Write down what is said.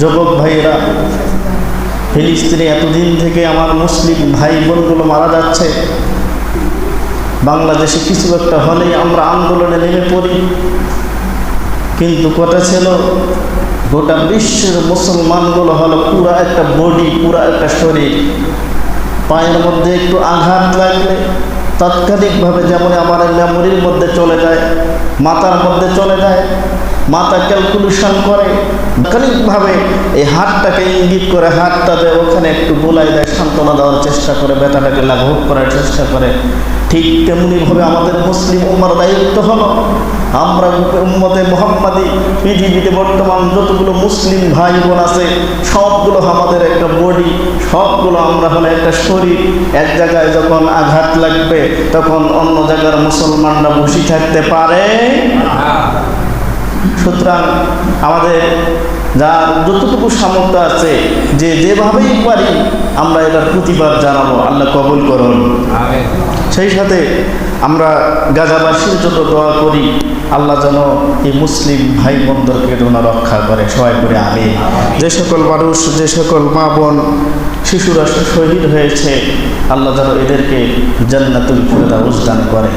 যুবক ভাইয়েরা, ফিলিস্তিনে এতদিন থেকে আমার মুসলিম ভাই বোনগুলো মারা যাচ্ছে। বাংলাদেশে কিছু একটা হলেই আমরা আন্দোলনে নেমে পড়ি, কিন্তু কথা ছিল গোটা বিশ্বের মুসলমানগুলো হলো পুরা একটা বডি, পুরা একটা শরীর। পায়ের মধ্যে একটু আঘাত লাগলে তাৎক্ষণিকভাবে যেমন আমার মেমোরির মধ্যে চলে যায়, মাথার মধ্যে চলে যায়, মাথা ক্যালকুলেশন করে তাৎক্ষণিকভাবে এই হাতটাকে ইঙ্গিত করে হাতটাতে ওখানে একটু গোলাই দেয়, সান্ত্বনা দেওয়ার চেষ্টা করে, ব্যথাটাকে লাঘব করার চেষ্টা করে। ঠিক তেমনিভাবে আমাদের মুসলিম উম্মার দায়িত্ব হলো আমরা উম্মতে মুহাম্মাদি পৃথিবীতে বর্তমান যতগুলো মুসলিম ভাই বোন আছে সবগুলো আমাদের একটা বডি, সবগুলো আমরা হলে একটা শরীর। এক জায়গায় যখন আঘাত লাগবে তখন অন্য জায়গার মুসলমানরা বসে থাকতে পারে। সুতরাং আমাদের যার যতটুকু সামর্থ্য আছে যে যেভাবেই পারি আমরা এটার প্রতিবাদ জানাবো। আল্লাহ কবুল করুন। সেই সাথে আমরা গাজাবাসীর জন্য দোয়া করি, আল্লাহ যেন এই মুসলিম ভাই বোনদেরকে যেন রক্ষা করে, সহায় করে। আমি যে সকল মানুষ, যে সকল মা বোন শিশুরা শহীদ হয়েছে, আল্লাহ যেন এদেরকে জান্নাতুল ফিরদাউস দান করে।